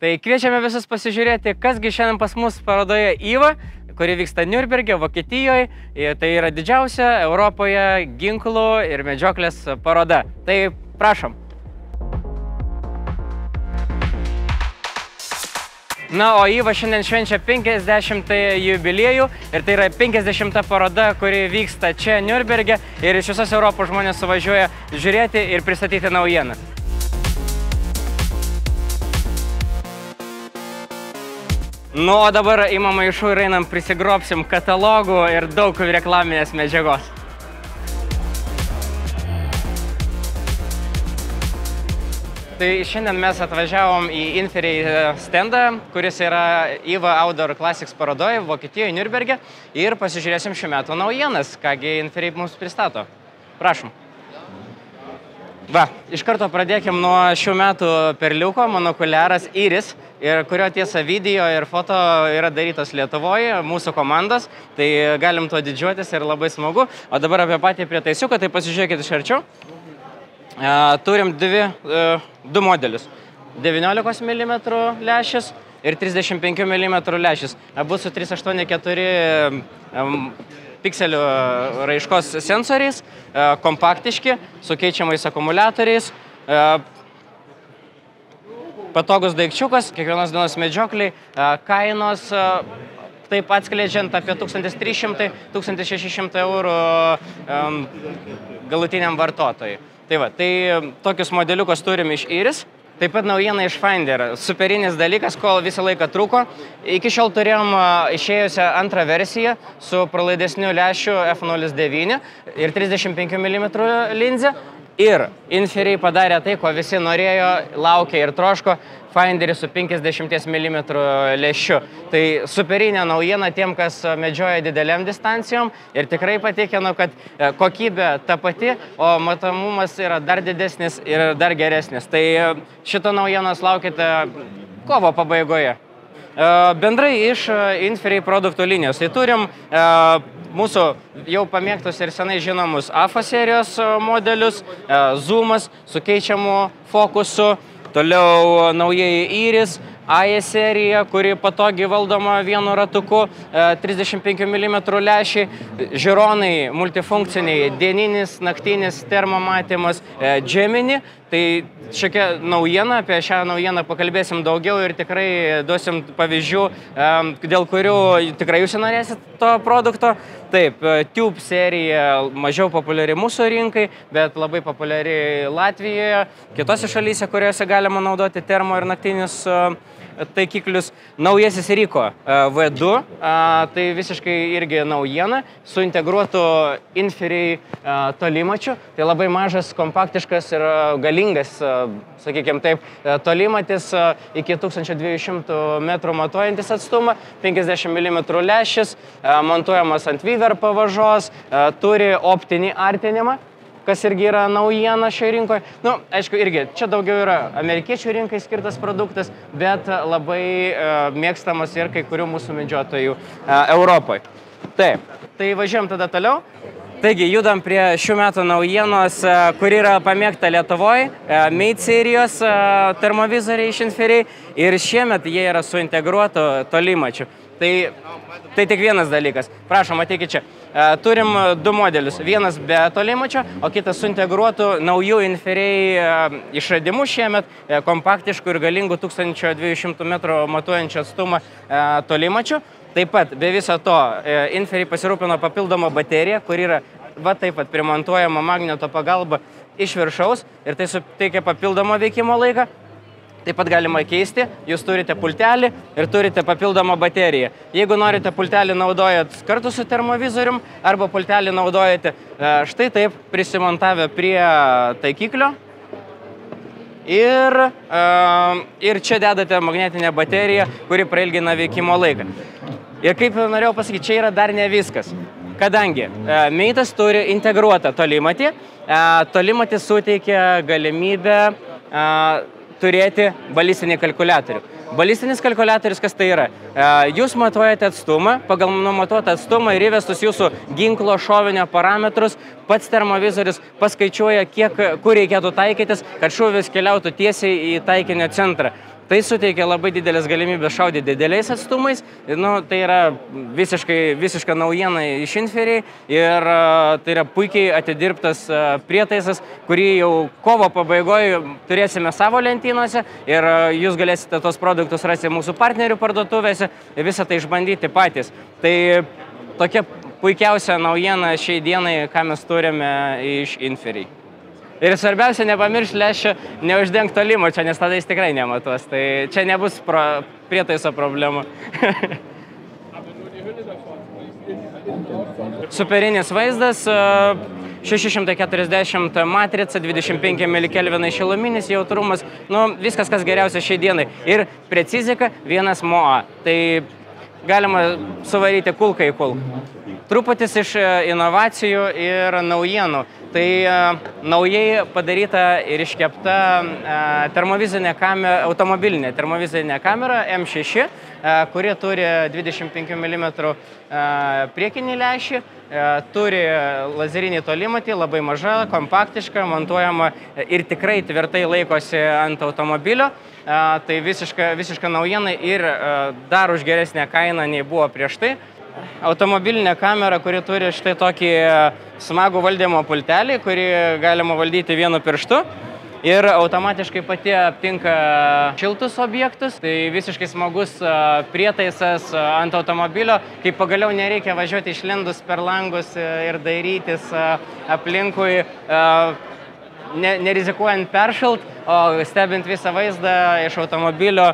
Tai kviečiame visus pasižiūrėti, kasgi šiandien pas mus parodoje IVA, kuri vyksta Niurnberge, Vokietijoje. Tai yra didžiausia Europoje ginklų ir medžioklės paroda. Tai prašom. Na, o IVA šiandien švenčia 50-ąjį jubiliejų ir tai yra 50-ta paroda, kuri vyksta čia Niurnberge ir iš visos Europos žmonės suvažiuoja žiūrėti ir pristatyti naujienas. Nu, o dabar imam maišų ir einam prisigrobsim katalogų ir daug reklaminės medžiagos. Tai šiandien mes atvažiavom į Inferi stendą, kuris yra IVA Outdoor Classics parodoje Vokietijoje, Niurnberge, ir pasižiūrėsim šių metų naujienas, kągi Inferi mums pristato. Prašom. Va, iš karto pradėkim nuo šių metų perliuko, monokuliaras Iris, ir kurio tiesa video ir foto yra darytos Lietuvoje, mūsų komandos, tai galim tuo didžiuotis ir labai smagu. O dabar apie patį prietaisiuką, tai pasižiūrėkit iš arčiau. Turim du modelius. 19 mm lęšis ir 35 mm lęšis. Abu su 384 pikselių raiškos sensoriais, kompaktiški, su keičiamais akumuliatoriais. Patogus daikčiukas, kiekvienos dienos medžiokliai, kainos taip atskleidžiant apie 1300–1600 eurų galutiniam vartotojui. Tai va, tai tokius modeliukus turim iš Iris. Taip pat naujiena iš Finder. Superinis dalykas, kol visą laiką trūko. Iki šiol turėjom išėjusią antrą versiją su pralaidesniu lęšiu F09 ir 35 mm linze. Ir Inferi padarė tai, ko visi norėjo, laukė ir troško, Finderį su 50 mm lęšiu. Tai superinė naujiena tiem, kas medžioja dideliam distancijom ir tikrai patikinu, kad kokybė ta pati, o matomumas yra dar didesnis ir dar geresnis. Tai šito naujienos laukite kovo pabaigoje. Bendrai iš Inferi produktų linijos. Tai turim mūsų jau pamėgtus ir senai žinomus AFA serijos modelius, Zoomas su keičiamu fokusu, toliau naujieji Iris, AE serija, kuri patogiai valdoma vienu ratuku, 35 mm lęšiai, žiūronai multifunkciniai, dieninis, naktinis termomatymas, Gemini. Tai šiokia naujiena, apie šią naujieną pakalbėsim daugiau ir tikrai duosim pavyzdžių, dėl kurių tikrai jūs norėsit to produkto. Taip, Tube serija mažiau populiari mūsų rinkai, bet labai populiari Latvijoje, kitose šalyse, kuriuose galima naudoti termo ir naktinius taikiklius. Naujasis Riko V2, tai visiškai irgi naujiena, su integruotu Inferi tolimačiu. Tai labai mažas, kompaktiškas ir galingas, sakykime taip, tolimatis iki 1200 metrų matuojantis atstumą, 50 mm lęšis, montuojamas ant Viver pavažos, turi optinį artinimą, kas irgi yra naujiena šioje rinkoje. Nu, aišku, irgi, čia daugiau yra amerikiečių rinkai skirtas produktas, bet labai mėgstamas ir kai kurių mūsų medžiotojų Europoje. Taip, tai važiuojam tada toliau. Taigi, judam prie šių metų naujienos, kuri yra pamėgta Lietuvoje, Mate serijos termovizoriai iš Inferi, ir šiemet jie yra su integruotu tolimačiu. Tai tik vienas dalykas. Prašom, ateikit čia. Turim du modelius. Vienas be tolimačio, o kitas su integruotu naujų Inferi išradimų šiemet, kompaktiškų ir galingų 1200 metrų matuojančių atstumą tolimačiu. Taip pat, be viso to, Inferi pasirūpino papildomą bateriją, kur yra taip pat primontuojama magneto pagalba iš viršaus ir tai suteikia papildomą veikimo laiką. Taip pat galima keisti, jūs turite pultelį ir turite papildomą bateriją. Jeigu norite pultelį naudojat kartu su termovizorium arba pultelį naudojate štai taip prisimontavę prie taikiklio ir čia dedate magnetinę bateriją, kuri prailgina veikimo laiką. Ir kaip norėjau pasakyti, čia yra dar ne viskas. Kadangi Mate'as turi integruotą tolimatį, tolimatis suteikia galimybę turėti balistinį kalkuliatorių. Balistinis kalkuliatorius, kas tai yra? Jūs matuojate atstumą, pagal numatuotą atstumą ir įvestus jūsų ginklo šovinio parametrus, pats termovizorius paskaičiuoja, kur reikėtų taikytis, kad šūvis keliautų tiesiai į taikinio centrą. Tai suteikia labai didelės galimybės šaudyti dideliais atstumais. Tai yra visiška naujiena iš Inferiai ir tai yra puikiai atidirbtas prietaisas, kurį jau kovo pabaigoje turėsime savo lentynose ir jūs galėsite tos produktus rasti mūsų partnerių parduotuvėse ir visą tai išbandyti patys. Tai tokia puikiausia naujiena šiai dienai, ką mes turime iš Inferiai. Ir svarbiausia, nepamiršti lęšio neuždengto limočio, nes tada jis tikrai nematos. Tai čia nebus prietaiso problemų. Superinis vaizdas, 640 matrica, 25 mK šiluminis jautrumas, viskas, kas geriausia šiai dienai. Ir precizika 1 MOA, tai galima suvaryti kulką į kulką. Truputis iš inovacijų ir naujienų. Tai naujai padaryta ir iškepta automobilinė termovizinė kamera M6, kuri turi 25 mm priekinį lęšį, turi lazerinį tolimatį, labai maža, kompaktiška, montuojama ir tikrai tvirtai laikosi ant automobilio. Tai visiška naujiena ir dar už geresnę kainą nei buvo prieš tai. Automobilinė kamera, kuri turi štai tokį smagų valdymo pultelį, kurį galima valdyti vienu pirštu ir automatiškai pati aptinka šiltus objektus. Tai visiškai smagus prietaisas ant automobilio, kai pagaliau nereikia važiuoti išlindus per langus ir dairytis aplinkui, nerizikuojant peršalt, o stebint visą vaizdą iš automobilio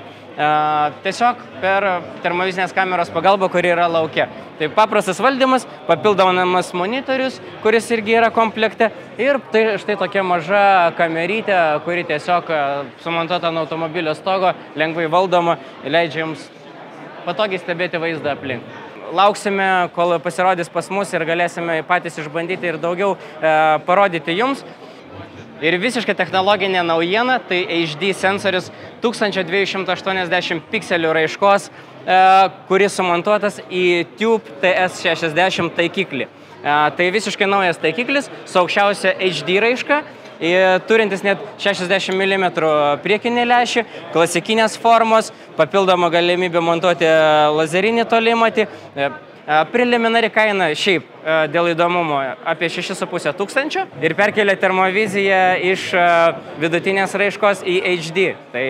tiesiog per termovizinės kameros pagalbą, kuri yra lauke. Tai paprastas valdymas, papildomas monitorius, kuris irgi yra komplekte ir tai štai tokia maža kamerytė, kuri tiesiog sumontuota ant automobilio stogo, lengvai valdoma, leidžia jums patogiai stebėti vaizdą aplink. Lauksime, kol pasirodys pas mus ir galėsime patys išbandyti ir daugiau parodyti jums. Ir visiškai technologinė naujiena, tai HD sensorius 1280 pikselių raiškos, kuris sumontuotas į Tube TS60 taikiklį. Tai visiškai naujas taikiklis su aukščiausia HD raiška, turintis net 60 mm priekinį lęšį, klasikinės formos, papildoma galimybė montuoti lazerinį tolimatį. Preliminari kaina šiaip dėl įdomumo apie 6,5 tūkstančio ir perkelia termoviziją iš vidutinės raiškos į HD. Tai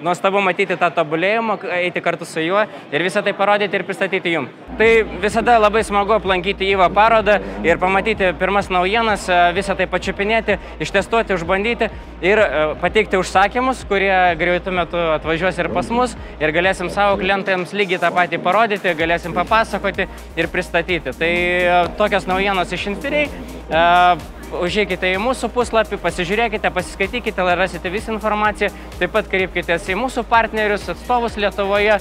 nuostabu matyti tą tobulėjimą, eiti kartu su juo ir visą tai parodyti ir pristatyti jums. Tai visada labai smagu aplankyti IVA parodą ir pamatyti pirmas naujienas, visą tai pačiupinėti, ištestuoti, išbandyti ir pateikti užsakymus, kurie greitu metu atvažiuos ir pas mus ir galėsim savo klientams lygiai tą patį parodyti, galėsim papasakoti ir pristatyti. Tai tokios naujienos iš Inferiai. Užeikite į mūsų puslapį, pasižiūrėkite, pasiskaitykite, rasite visą informaciją. Taip pat kreipkitės į mūsų partnerius, atstovus Lietuvoje.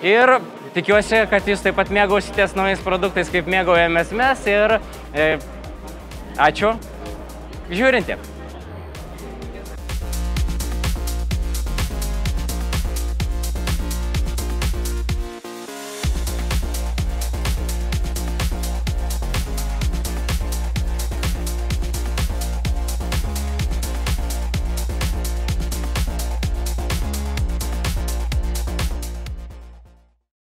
Ir tikiuosi, kad jūs taip pat mėgausitės naujais produktais, kaip mėgaujamės mes. Ir ačiū žiūrintiem.